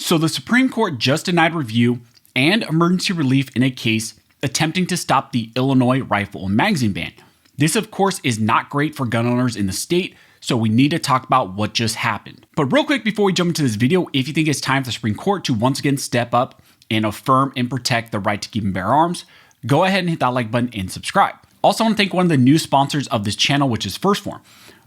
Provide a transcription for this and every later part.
So the Supreme Court just denied review and emergency relief in a case attempting to stop the Illinois rifle and magazine ban. This, of course, is not great for gun owners in the state, so we need to talk about what just happened. But real quick before we jump into this video, if you think it's time for the Supreme Court to once again step up and affirm and protect the right to keep and bear arms, go ahead and hit that like button and subscribe. Also, I want to thank one of the new sponsors of this channel, which is 1st Phorm.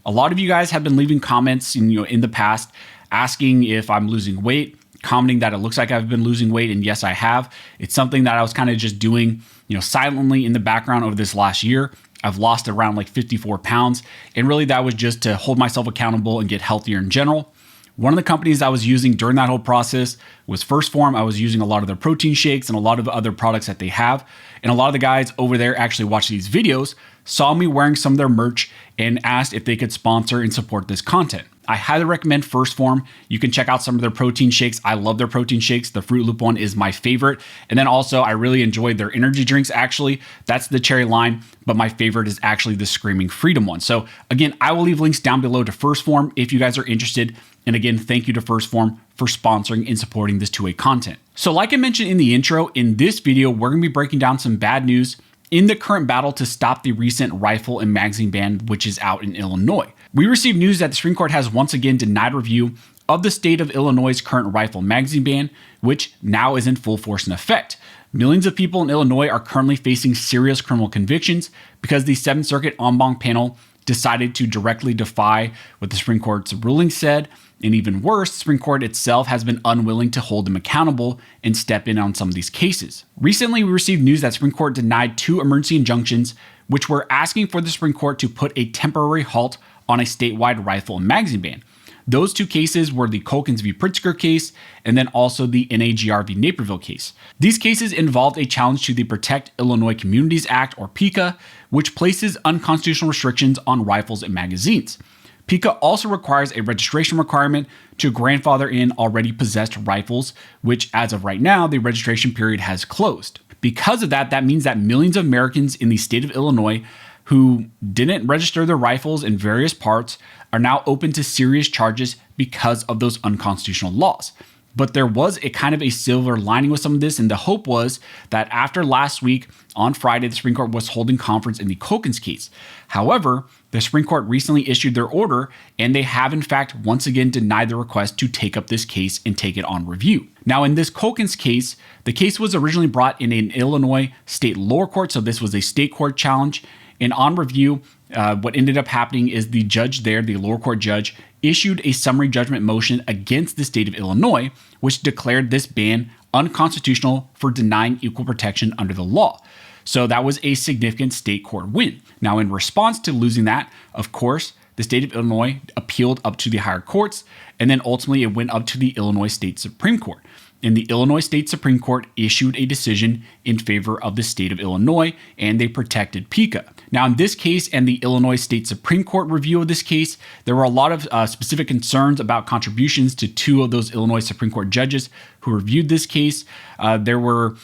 A lot of you guys have been leaving comments in the past asking if I'm losing weight, commenting that it looks like I've been losing weight, and yes, I have. It's something that I was kind of just doing, silently in the background over this last year. I've lost around like 54 pounds, and really that was just to hold myself accountable and get healthier in general. One of the companies I was using during that whole process was 1st Phorm. I was using a lot of their protein shakes and a lot of other products that they have. And a lot of the guys over there actually watch these videos, saw me wearing some of their merch, and asked if they could sponsor and support this content. I highly recommend 1st Phorm. You can check out some of their protein shakes. I love their protein shakes. The Fruit Loop one is my favorite. And then also, I really enjoyed their energy drinks, actually. That's the cherry lime, but my favorite is actually the Screaming Freedom one. So again, I will leave links down below to 1st Phorm if you guys are interested. And again, thank you to 1st Phorm for sponsoring and supporting this two-way content. So like I mentioned in the intro, in this video, we're gonna be breaking down some bad news in the current battle to stop the recent rifle and magazine ban, which is out in Illinois. We received news that the Supreme Court has once again denied review of the state of Illinois' current rifle and magazine ban, which now is in full force and effect. Millions of people in Illinois are currently facing serious criminal convictions because the 7th Circuit en banc panel decided to directly defy what the Supreme Court's ruling said. And even worse, the Supreme Court itself has been unwilling to hold them accountable and step in on some of these cases. Recently, we received news that the Supreme Court denied 2 emergency injunctions, which were asking for the Supreme Court to put a temporary halt on a statewide rifle and magazine ban. Those 2 cases were the Colkins v. Pritzker case and then also the NAGR v. Naperville case. These cases involved a challenge to the Protect Illinois Communities Act, or PICA, which places unconstitutional restrictions on rifles and magazines. PICA also requires a registration requirement to grandfather in already possessed rifles, which as of right now, the registration period has closed. Because of that, that means that millions of Americans in the state of Illinois who didn't register their rifles in various parts are now open to serious charges because of those unconstitutional laws. But there was a kind of a silver lining with some of this, and the hope was that after last week, on Friday, the Supreme Court was holding conference in the Colkins case. However, the Supreme Court recently issued their order, and they have in fact once again denied the request to take up this case and take it on review. Now, in this Colkins case, the case was originally brought in an Illinois state lower court, so this was a state court challenge. And on review, what ended up happening is the judge there, the lower court judge, issued a summary judgment motion against the state of Illinois, which declared this ban unconstitutional for denying equal protection under the law. So that was a significant state court win. Now, in response to losing that, of course, the state of Illinois appealed up to the higher courts, and then ultimately it went up to the Illinois State Supreme Court. And the Illinois State Supreme Court issued a decision in favor of the state of Illinois, and they protected PICA. Now, in this case and the Illinois State Supreme Court review of this case, there were a lot of specific concerns about contributions to 2 of those Illinois Supreme Court judges who reviewed this case. There were,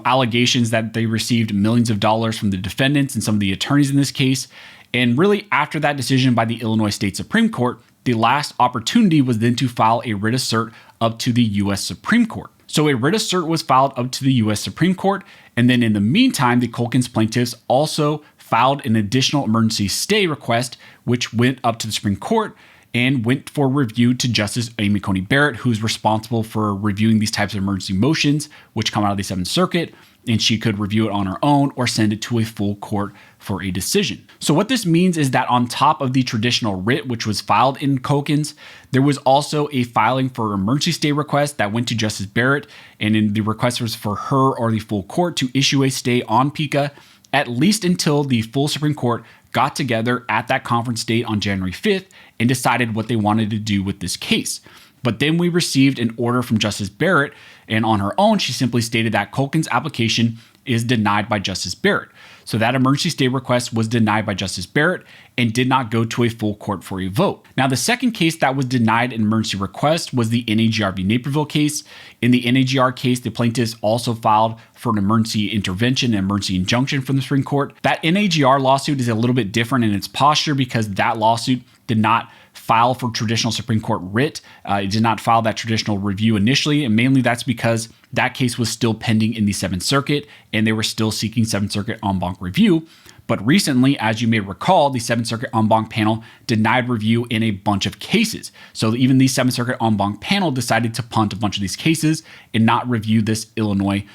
allegations that they received millions of dollars from the defendants and some of the attorneys in this case. And really, after that decision by the Illinois State Supreme Court, the last opportunity was then to file a writ of cert up to the U.S. Supreme Court. So a writ of cert was filed up to the U.S. Supreme Court, and then in the meantime, the Colkins plaintiffs also filed an additional emergency stay request, which went up to the Supreme Court and went for review to Justice Amy Coney Barrett, who's responsible for reviewing these types of emergency motions, which come out of the 7th Circuit, and she could review it on her own or send it to a full court for a decision. So what this means is that on top of the traditional writ, which was filed in Colkins, there was also a filing for emergency stay request that went to Justice Barrett, and in the request was for her or the full court to issue a stay on PICA, at least until the full Supreme Court got together at that conference date on January 5th and decided what they wanted to do with this case. But then we received an order from Justice Barrett, and on her own, she simply stated that Colkins' application is denied by Justice Barrett. So that emergency stay request was denied by Justice Barrett and did not go to a full court for a vote. Now, the second case that was denied an emergency request was the NAGR v. Naperville case. In the NAGR case, the plaintiffs also filed for an emergency intervention and emergency injunction from the Supreme Court. That NAGR lawsuit is a little bit different in its posture because that lawsuit did not file for traditional Supreme Court writ. It did not file that traditional review initially, and mainly that's because that case was still pending in the Seventh Circuit, and they were still seeking Seventh Circuit en banc review. But recently, as you may recall, the Seventh Circuit en banc panel denied review in a bunch of cases. So even the Seventh Circuit en banc panel decided to punt a bunch of these cases and not review this Illinois,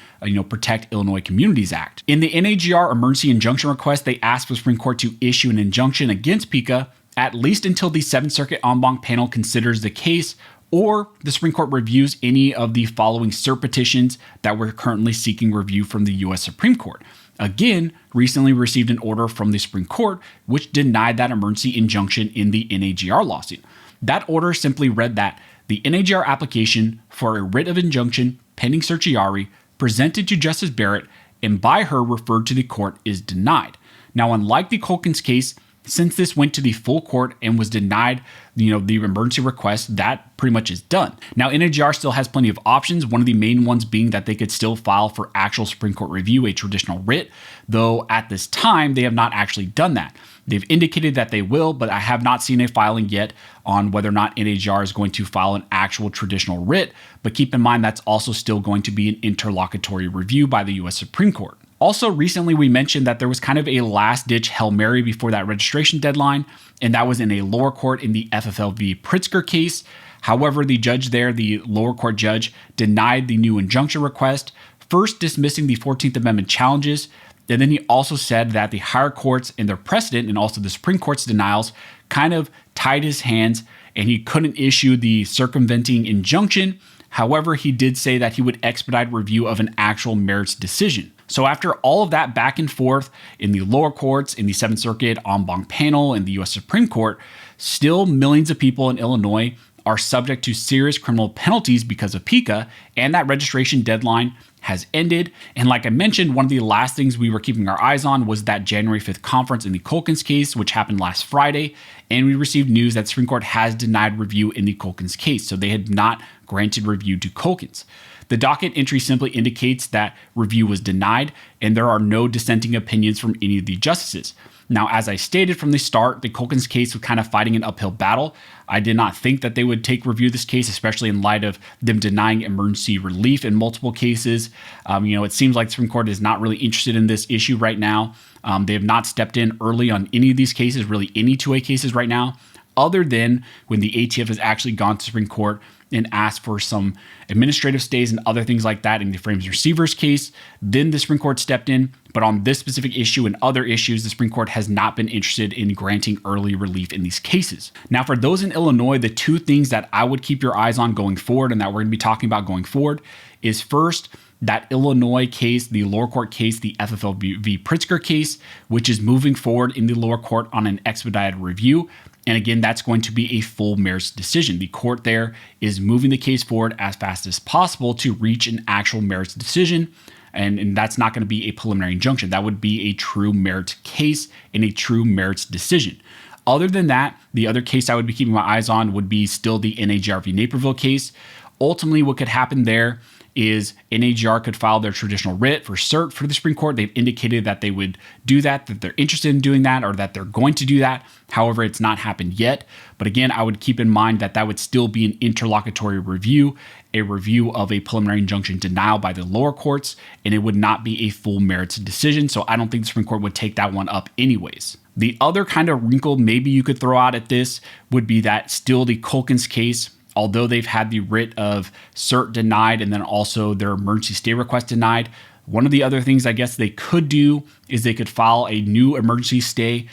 Protect Illinois Communities Act. In the NAGR emergency injunction request, they asked for the Supreme Court to issue an injunction against PICA at least until the Seventh Circuit en banc panel considers the case, or the Supreme Court reviews any of the following cert petitions that we're currently seeking review from the U.S. Supreme Court. Again, recently received an order from the Supreme Court which denied that emergency injunction in the NAGR lawsuit. That order simply read that the NAGR application for a writ of injunction pending certiorari presented to Justice Barrett and by her referred to the court is denied. Now, unlike the Culkins case, since this went to the full court and was denied, the emergency request, that pretty much is done. Now, NAGR still has plenty of options, one of the main ones being that they could still file for actual Supreme Court review, a traditional writ, though at this time, they have not actually done that. They've indicated that they will, but I have not seen a filing yet on whether or not NAGR is going to file an actual traditional writ, but keep in mind that's also still going to be an interlocutory review by the U.S. Supreme Court. Also, recently we mentioned that there was kind of a last-ditch Hail Mary before that registration deadline, and that was in a lower court in the FFL v. Pritzker case. However, the judge there, the lower court judge, denied the new injunction request, first dismissing the 14th Amendment challenges, and then he also said that the higher courts and their precedent and also the Supreme Court's denials kind of tied his hands, and he couldn't issue the circumventing injunction. However, he did say that he would expedite review of an actual merits decision. So after all of that back and forth in the lower courts, in the Seventh Circuit en banc panel, in the U.S. Supreme Court, still millions of people in Illinois are subject to serious criminal penalties because of PICA, and that registration deadline has ended. And like I mentioned, one of the last things we were keeping our eyes on was that January 5th conference in the Culkins case, which happened last Friday, and we received news that the Supreme Court has denied review in the Culkins case, so they had not granted review to Culkins. The docket entry simply indicates that review was denied, and there are no dissenting opinions from any of the justices. Now, as I stated from the start, the Culkins case was kind of fighting an uphill battle. I did not think that they would take review of this case, especially in light of them denying emergency relief in multiple cases. It seems like the Supreme Court is not really interested in this issue right now. They have not stepped in early on any of these cases, really any 2A cases right now, other than when the ATF has actually gone to the Supreme Court and asked for some administrative stays and other things like that in the Frames Receivers case. Then the Supreme Court stepped in, but on this specific issue and other issues, the Supreme Court has not been interested in granting early relief in these cases. Now, for those in Illinois, the two things that I would keep your eyes on going forward and that we're going to be talking about going forward is first, that Illinois case, the lower court case, the FFL v. Pritzker case, which is moving forward in the lower court on an expedited review. And again, that's going to be a full merits decision. The court there is moving the case forward as fast as possible to reach an actual merits decision. And that's not going to be a preliminary injunction. That would be a true merits case and a true merits decision. Other than that, the other case I would be keeping my eyes on would be still the NAGR v. Naperville case. Ultimately, what could happen there is NAGR could file their traditional writ for cert for the Supreme Court. They've indicated that they would do that they're interested in doing that, or that they're going to do that. However, it's not happened yet. But again, I would keep in mind that that would still be an interlocutory review, a review of a preliminary injunction denial by the lower courts, and it would not be a full merits decision. So I don't think the Supreme Court would take that one up anyways. The other kind of wrinkle maybe you could throw out at this would be that still the Culkins case, although they've had the writ of cert denied and then also their emergency stay request denied, one of the other things I guess they could do is they could file a new emergency stay.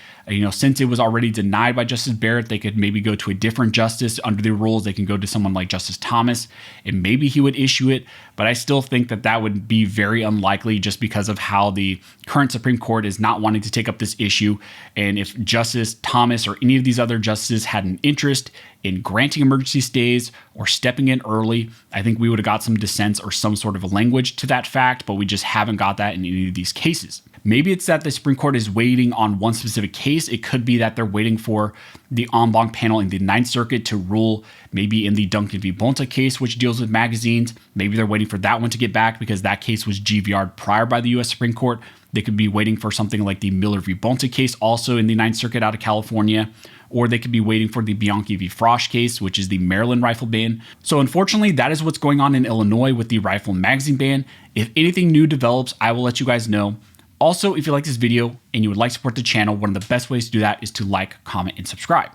Since it was already denied by Justice Barrett, they could maybe go to a different justice. Under the rules, they can go to someone like Justice Thomas, and maybe he would issue it. But I still think that that would be very unlikely just because of how the current Supreme Court is not wanting to take up this issue. And if Justice Thomas or any of these other justices had an interest in granting emergency stays or stepping in early, I think we would have got some dissents or some sort of language to that fact, but we just haven't got that in any of these cases. Maybe it's that the Supreme Court is waiting on one specific case. It could be that they're waiting for the en banc panel in the Ninth Circuit to rule, maybe in the Duncan v. Bonta case, which deals with magazines. Maybe they're waiting for that one to get back because that case was GVR'd prior by the U.S. Supreme Court. They could be waiting for something like the Miller v. Bonta case, also in the Ninth Circuit out of California, or they could be waiting for the Bianchi v. Frosch case, which is the Maryland rifle ban. So unfortunately, that is what's going on in Illinois with the rifle and magazine ban. If anything new develops, I will let you guys know. Also, if you like this video and you would like to support the channel, one of the best ways to do that is to like, comment, and subscribe.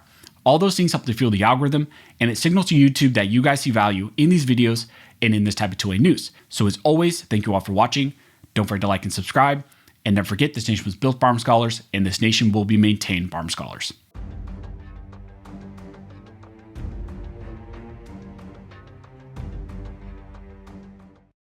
All those things help to fuel the algorithm, and it signals to YouTube that you guys see value in these videos and in this type of 2A news. So as always, thank you all for watching. Don't forget to like and subscribe. And don't forget, this nation was built by armed scholars, and this nation will be maintained by armed scholars.